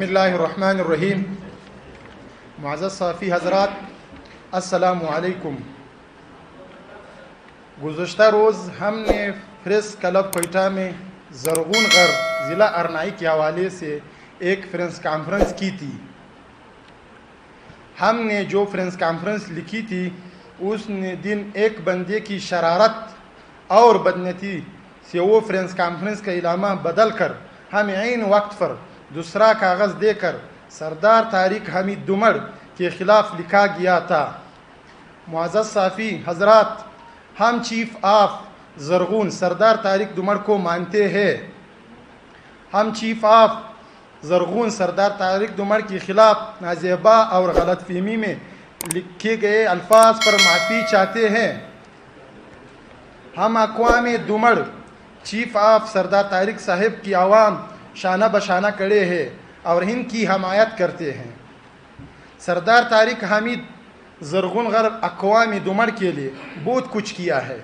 بسم اللہ الرحمن الرحیم. معزز صافی حضرات، السلام علیکم. گزشتہ روز ہم نے پریس کلب کوئٹہ میں زرغون غر ضلع ارنائی کے حوالے سے ایک پریس کانفرنس کی تھی. ہم نے جو پریس کانفرنس لکھی تھی اس نے دن ایک بندے کی شرارت اور بدنیتی سے وہ پریس کانفرنس کا علامہ بدل کر ہم عین وقت پر دوسرا کاغذ دے کر سردار طارق حمید دمڑ کے خلاف لکھا گیا تھا. معزز صافی حضرات، ہم چیف آف زرغون سردار طارق دمڑ کو مانتے ہیں. ہم چیف آف زرغون سردار طارق دمڑ کے خلاف نازیبا اور غلط فہمی میں لکھے گئے الفاظ پر معافی چاہتے ہیں. ہم اقوام دمڑ چیف آف سردار طارق صاحب کی عوام شانہ بشانہ کڑے ہیں اور ان کی حمایت کرتے ہیں. سردار طارق حمید زرغون غر اقوام دمڑ کے لیے بہت کچھ کیا ہے.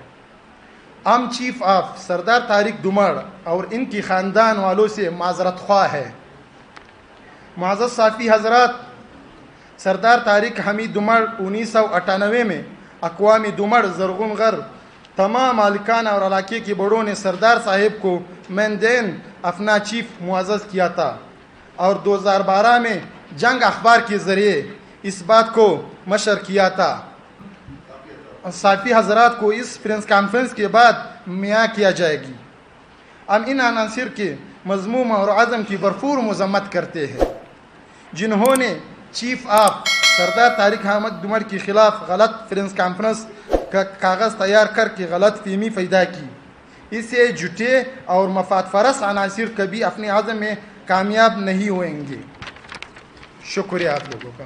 ہم چیف آف سردار طارق دمڑ اور ان کی خاندان والوں سے معذرت خواہ ہے. معزز صافی حضرات، سردار طارق حمید دمڑ 1998 میں اقوام دمڑ زرغون غر تمام مالکان اور علاقے کے بڑوں نے سردار صاحب کو مین دین اپنا چیف معزز کیا تھا اور 2012 میں جنگ اخبار کے ذریعے اس بات کو مشر کیا تھا. صافی حضرات کو اس پریس کانفرنس کے بعد میاں کیا جائے گی. ہم ان عناصر کے مضموم اور عزم کی بھرپور مذمت کرتے ہیں جنہوں نے چیف آف سردار طارق حمید دمڑ کے خلاف غلط پریس کانفرنس کا کاغذ تیار کر کے غلط فہمی پیدا کی. اس سے جھوٹے اور مفاد پرست عناصر کبھی اپنے عزم میں کامیاب نہیں ہوئیں گے. شکریہ آپ لوگوں کا.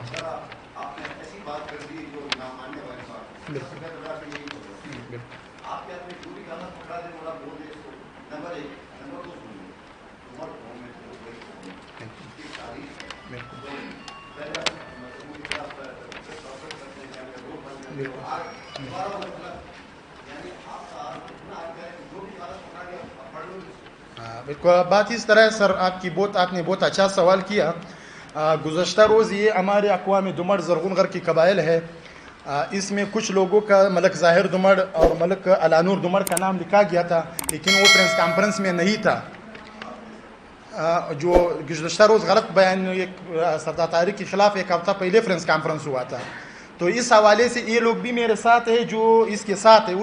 بات اس طرح ہے سر، آپ نے بہت اچھا سوال کیا. گزشتہ روز یہ ہمارے اقوام دمڑ زرغون غر کی قبائل ہے. اس میں کچھ لوگوں کا ملک ظاہر دمڑ اور ملک علانور دمڑ کا نام لکھا گیا تھا، لیکن وہ پریس کانفرنس میں نہیں تھا. جو گزشتہ روز غلط بیان سردار طارق کے خلاف ایک ہفتہ پہلے پریس کانفرنس ہوا تھا، تو اس حوالے سے یہ لوگ بھی میرے ساتھ ہے جو اس کے ساتھ ہے.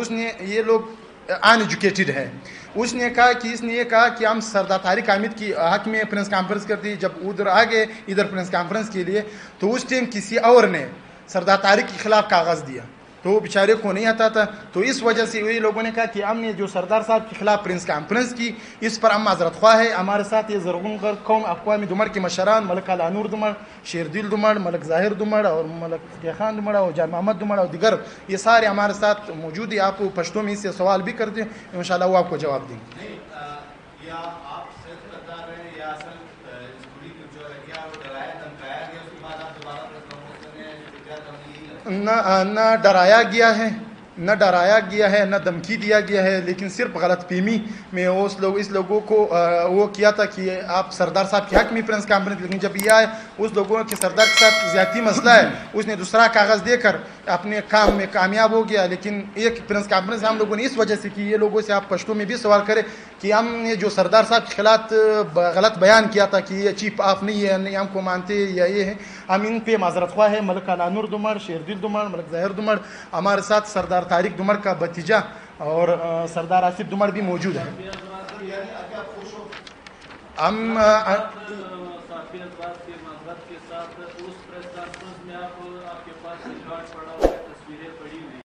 یہ لوگ ان ایجوکیٹڈ ہے. اس نے کہا کہ ہم سردار طارق حمید کی حق میں پریس کانفرنس کرتے. جب ادھر آ گئے ادھر پریس کانفرنس کے لیے تو اس ٹائم کسی اور نے سردار طارق کے خلاف کاغذ دیا تو وہ بیچارے کو نہیں آتا تھا. تو اس وجہ سے یہ لوگوں نے کہا کہ ہم نے جو سردار صاحب کے خلاف پریس کانفرنس کی اس پر ہم معذرت خواہ ہے. ہمارے ساتھ یہ زرغون غر قوم اقوام دمڑ کے مشران ملک علانور دمڑ، شیردل دمڑ، ملک ظاہر دمڑ اور ملک فتح خان دمڑ اور جان محمد دمڑ اور دیگر یہ سارے ہمارے ساتھ موجود ہیں. آپ پشتوں میں اس سے سوال بھی کرتے ہیں، انشاءاللہ وہ آپ کو جواب دیں گے. نہ ڈرایا گیا ہے نہ دھمکی دیا گیا ہے، لیکن صرف غلط فہمی میں اس لوگوں کو وہ کیا تھا کہ آپ سردار صاحب کے حق میں پریس کانفرنس. لیکن جب یہ آئے اس لوگوں کے سردار کے ساتھ زیادتی مسئلہ ہے، اس نے دوسرا کاغذ دے کر اپنے کام میں کامیاب ہو گیا. لیکن ایک پریس کانفرنس ہم لوگوں نے اس وجہ سے کی، یہ لوگوں سے آپ پشتوں میں بھی سوال کریں کہ ہم نے جو سردار صاحب کے خلاف غلط بیان کیا تھا کہ یہ چیف آف نہیں ہے، نہیں ہم کو مانتے یا یہ ہے، ہم ان پہ معذرت خواہ ہے. ملک علانور دمڑ، شیردل دمڑ، ملک ظاہر دمڑ، ہمارے ساتھ سردار طارق دمڑ کا بھتیجا اور سردار آصف دمڑ بھی موجود ہے. ہم